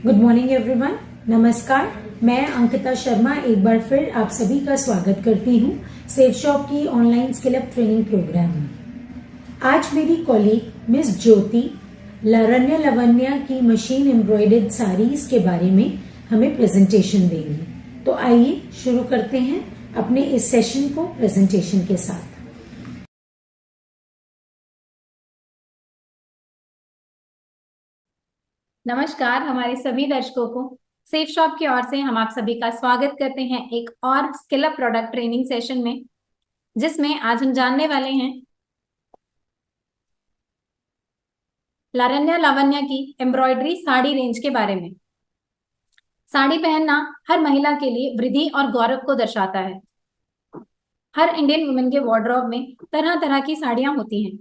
Good morning everyone. नमस्कार, मैं अंकिता शर्मा एक बार फिर आप सभी का स्वागत करती हूँ सेफ शॉप की online skill up training program में। आज मेरी कॉलीग मिस ज्योति लारण्य लवण्या की मशीन एम्ब्रॉयडर्ड साड़ीज के बारे में हमें प्रेजेंटेशन देंगी। तो आइए शुरू करते हैं अपने इस सेशन को प्रेजेंटेशन के साथ। नमस्कार हमारे सभी दर्शकों को सेफ शॉप की ओर से हम आप सभी का स्वागत करते हैं एक और skill up product training session में, जिसमें आज हम जानने वाले हैं लारण्या लावण्या की एम्ब्रॉयडरी साड़ी रेंज के बारे में। साड़ी पहनना हर महिला के लिए वृद्धि और गौरव को दर्शाता है। हर इंडियन वुमेन के वार्डरोब में तरह तरह की साड़ियां होती हैं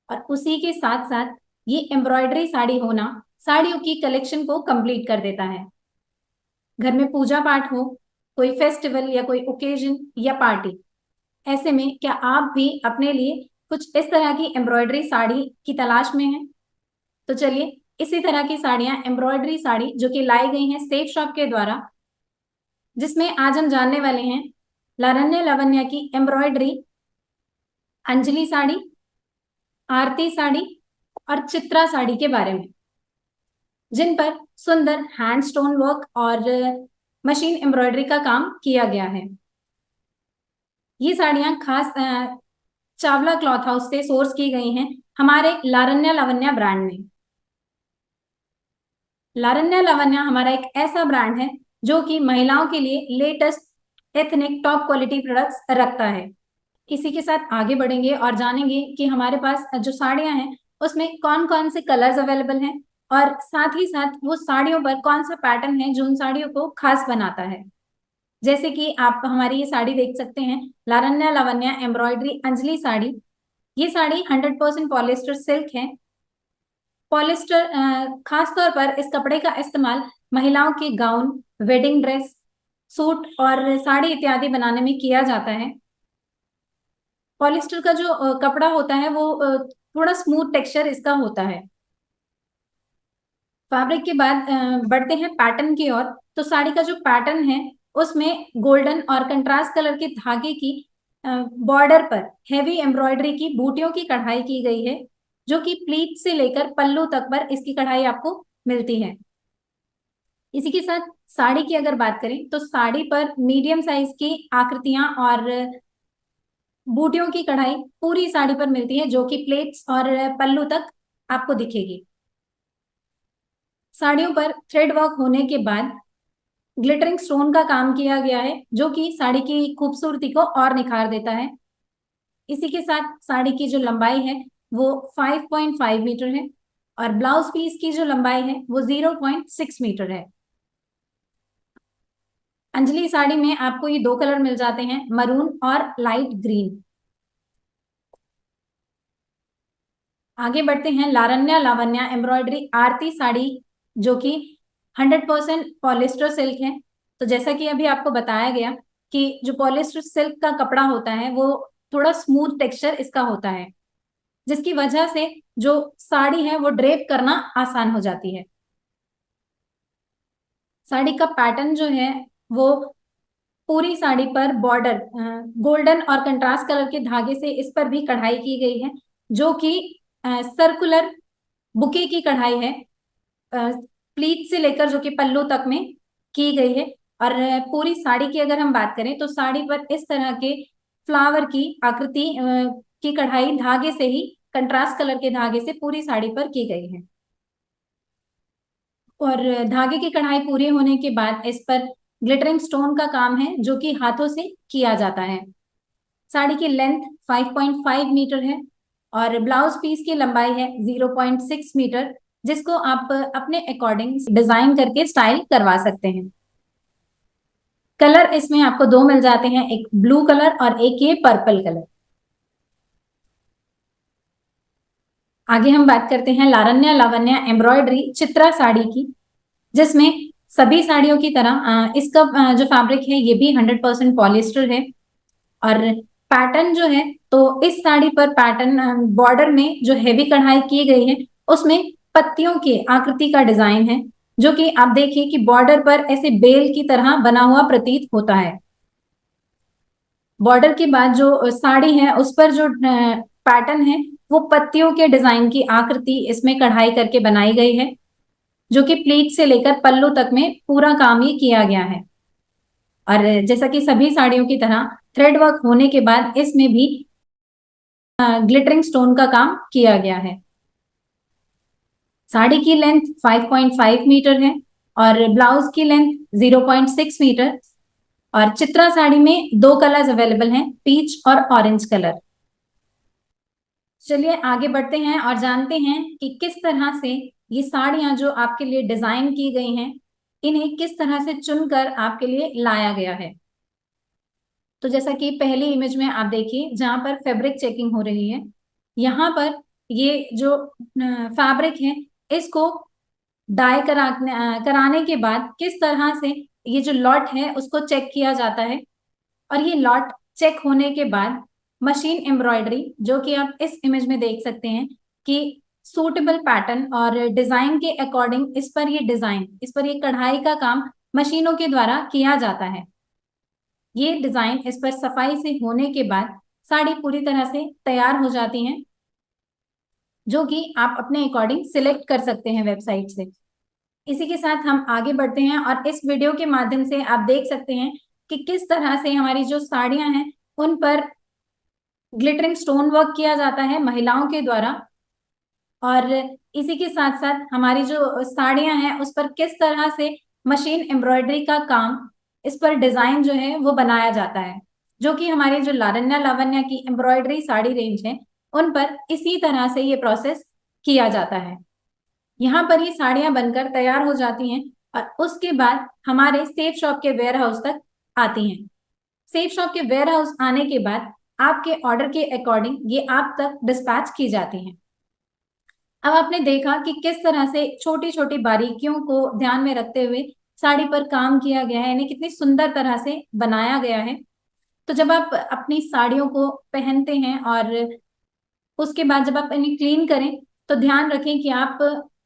और उसी के साथ साथ ये एम्ब्रॉयडरी साड़ी होना साड़ियों की कलेक्शन को कंप्लीट कर देता है। घर में पूजा पाठ हो, कोई फेस्टिवल या कोई ओकेजन या पार्टी, ऐसे में क्या आप भी अपने लिए कुछ इस तरह की एम्ब्रॉयडरी साड़ी की तलाश में हैं? तो चलिए इसी तरह की साड़ियां, एम्ब्रॉयडरी साड़ी जो कि लाई गई हैं सेफ शॉप के द्वारा, जिसमें आज हम जानने वाले हैं लारण्य लावण्या की एम्ब्रॉयडरी अंजलि साड़ी, आरती साड़ी और चित्रा साड़ी के बारे में, जिन पर सुंदर हैंड स्टोन वर्क और मशीन एम्ब्रॉयडरी का काम किया गया है। ये साड़ियां खास चावला क्लॉथ हाउस से सोर्स की गई हैं हमारे लारण्या लावण्या ब्रांड में। लारण्या लावण्या हमारा एक ऐसा ब्रांड है जो कि महिलाओं के लिए latest ethnic top quality products रखता है। इसी के साथ आगे बढ़ेंगे और जानेंगे कि हमारे पास जो साड़ियां हैं उसमें कौन कौन से कलर्स अवेलेबल हैं और साथ ही साथ वो साड़ियों पर कौन सा पैटर्न है जो उन साड़ियों को खास बनाता है। जैसे कि आप हमारी ये साड़ी देख सकते हैं, लारण्या लावण्या एम्ब्रॉयडरी अंजलि साड़ी। ये साड़ी 100% पॉलिस्टर सिल्क है। पॉलिस्टर खास तौर पर इस कपड़े का इस्तेमाल महिलाओं के गाउन, वेडिंग ड्रेस, सूट और साड़ी इत्यादि बनाने में किया जाता है। पॉलिस्टर का जो कपड़ा होता है वो थोड़ा स्मूथ टेक्सचर इसका होता है। फैब्रिक के बाद बढ़ते हैं पैटर्न की ओर। तो साड़ी का जो पैटर्न है उसमें गोल्डन और कंट्रास्ट कलर के धागे की बॉर्डर पर हेवी एम्ब्रॉयडरी की बूटियों की कढ़ाई की गई है, जो कि प्लीट से लेकर पल्लू तक पर इसकी कढ़ाई आपको मिलती है। इसी के साथ साड़ी की अगर बात करें तो साड़ी पर मीडियम साइज की आकृतियां और बूटियों की कढ़ाई पूरी साड़ी पर मिलती है, जो कि प्लेट्स और पल्लू तक आपको दिखेगी। साड़ियों पर थ्रेड वर्क होने के बाद ग्लिटरिंग स्टोन का काम किया गया है, जो कि साड़ी की खूबसूरती को और निखार देता है। इसी के साथ साड़ी की जो लंबाई है वो 5.5 मीटर है और ब्लाउज पीस की जो लंबाई है वो 0.6 मीटर है। अंजलि साड़ी में आपको ये दो कलर मिल जाते हैं, मरून और लाइट ग्रीन। आगे बढ़ते हैं लारण्या लावण्या एम्ब्रॉयडरी आरती साड़ी, जो कि 100% पॉलिस्टर सिल्क है। तो जैसा कि अभी आपको बताया गया कि जो पॉलिस्टर सिल्क का कपड़ा होता है वो थोड़ा स्मूथ टेक्सचर इसका होता है, जिसकी वजह से जो साड़ी है वो ड्रेप करना आसान हो जाती है। साड़ी का पैटर्न जो है वो पूरी साड़ी पर बॉर्डर गोल्डन और कंट्रास्ट कलर के धागे से इस पर भी कढ़ाई की गई है, जो कि सर्कुलर बुके की कढ़ाई है, प्लीट से लेकर जो कि पल्लू तक में की गई है। और पूरी साड़ी की अगर हम बात करें तो साड़ी पर इस तरह के फ्लावर की आकृति की कढ़ाई धागे से ही, कंट्रास्ट कलर के धागे से पूरी साड़ी पर की गई है। और धागे की कढ़ाई पूरी होने के बाद इस पर ग्लिटरिंग स्टोन का काम है, जो कि हाथों से किया जाता है। साड़ी की लेंथ 5.5 मीटर है और ब्लाउज पीस की लंबाई है 0.6 मीटर, जिसको आप अपने अकॉर्डिंग डिजाइन करके स्टाइल करवा सकते हैं। कलर इसमें आपको दो मिल जाते हैं, एक ब्लू कलर और एक ये पर्पल कलर। आगे हम बात करते हैं लारण्या लावण्या एम्ब्रॉयडरी चित्रा साड़ी की, जिसमें सभी साड़ियों की तरह इसका जो फैब्रिक है ये भी 100% पॉलिस्टर है। और पैटर्न जो है तो इस साड़ी पर पैटर्न बॉर्डर में जो हेवी कढ़ाई की गई है उसमें पत्तियों की आकृति का डिजाइन है, जो कि आप देखिए कि बॉर्डर पर ऐसे बेल की तरह बना हुआ प्रतीत होता है। बॉर्डर के बाद जो साड़ी है उस पर जो पैटर्न है वो पत्तियों के डिजाइन की आकृति इसमें कढ़ाई करके बनाई गई है, जो कि प्लीट से लेकर पल्लू तक में पूरा काम ये किया गया है। और जैसा कि सभी साड़ियों की तरह थ्रेड वर्क होने के बाद इसमें भी ग्लिटरिंग स्टोन का काम किया गया है। साड़ी की लेंथ 5.5 मीटर है और ब्लाउज की लेंथ 0.6 मीटर। और चित्रा साड़ी में 2 कलर्स अवेलेबल हैं, पीच और ऑरेंज कलर। चलिए आगे बढ़ते हैं और जानते हैं कि किस तरह से ये साड़ियां जो आपके लिए डिजाइन की गई हैं, इन्हें किस तरह से चुनकर आपके लिए लाया गया है। तो जैसा कि पहली इमेज में आप देखिए जहां पर फैब्रिक चेकिंग हो रही है, यहाँ पर ये जो फैब्रिक है इसको डाई कराने के बाद किस तरह से ये जो लॉट है उसको चेक किया जाता है। और ये लॉट चेक होने के बाद मशीन एम्ब्रॉयडरी, जो कि आप इस इमेज में देख सकते हैं कि सूटेबल पैटर्न और डिजाइन के अकॉर्डिंग इस पर ये कढ़ाई का काम मशीनों के द्वारा किया जाता है। ये डिजाइन इस पर सफाई से होने के बाद साड़ी पूरी तरह से तैयार हो जाती है, जो कि आप अपने अकॉर्डिंग सिलेक्ट कर सकते हैं वेबसाइट से। इसी के साथ हम आगे बढ़ते हैं और इस वीडियो के माध्यम से आप देख सकते हैं कि किस तरह से हमारी जो साड़ियां हैं उन पर ग्लिटरिंग स्टोन वर्क किया जाता है महिलाओं के द्वारा। और इसी के साथ साथ हमारी जो साड़ियां हैं उस पर किस तरह से मशीन एम्ब्रॉयडरी का काम, इस पर डिजाइन जो है वो बनाया जाता है, जो कि हमारी जो लारन्या लावण्या की एम्ब्रॉयडरी साड़ी रेंज है उन पर इसी तरह से ये प्रोसेस किया जाता है। यहाँ पर ये साड़ियां बनकर तैयार हो जाती हैं और उसके बाद हमारे सेफ शॉप के वेयर हाउस तक आती हैं। सेफ शॉप के वेयर हाउस आने के बाद आपके ऑर्डर के अकॉर्डिंग ये आप तक डिस्पैच की जाती हैं। अब आपने देखा कि किस तरह से छोटी छोटी बारीकियों को ध्यान में रखते हुए साड़ी पर काम किया गया है, यानी कितनी सुंदर तरह से बनाया गया है। तो जब आप अपनी साड़ियों को पहनते हैं और उसके बाद जब आप इन्हें क्लीन करें तो ध्यान रखें कि आप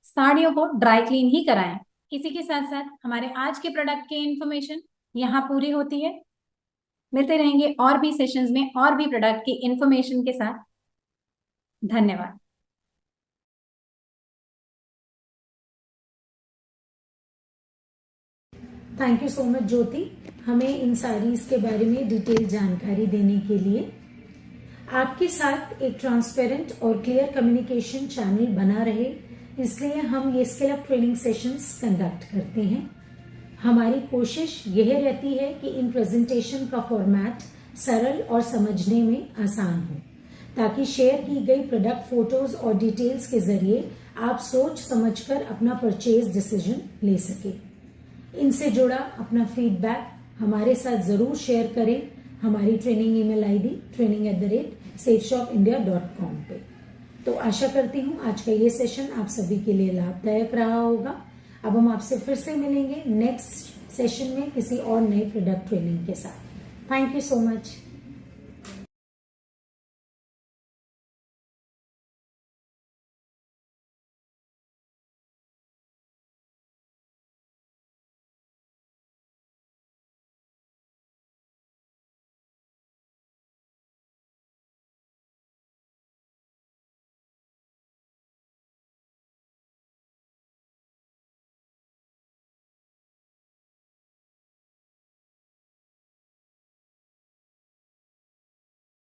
साड़ियों को ड्राई क्लीन ही कराएं। इसी के साथ साथ हमारे आज के प्रोडक्ट की इंफॉर्मेशन यहाँ पूरी होती है। मिलते रहेंगे और भी सेशंस में और भी प्रोडक्ट की इंफॉर्मेशन के साथ। धन्यवाद। थैंक यू सो मच ज्योति, हमें इन साड़ीज के बारे में डिटेल जानकारी देने के लिए। आपके साथ एक ट्रांसपेरेंट और क्लियर कम्युनिकेशन चैनल बना रहे, इसलिए हम ये skill up training sessions conduct करते हैं। हमारी कोशिश यह रहती है कि इन प्रेजेंटेशन का फॉर्मेट सरल और समझने में आसान हो, ताकि शेयर की गई प्रोडक्ट फोटोज और डिटेल्स के जरिए आप सोच समझकर अपना परचेज डिसीजन ले सके। इनसे जुड़ा अपना फीडबैक हमारे साथ जरूर शेयर करें हमारी ट्रेनिंग ईमेल आईडी training@safeshopindia.com पे। तो आशा करती हूँ आज का ये सेशन आप सभी के लिए लाभदायक रहा होगा। अब हम आपसे फिर से मिलेंगे नेक्स्ट सेशन में किसी और नए प्रोडक्ट ट्रेनिंग के साथ। Thank you so much.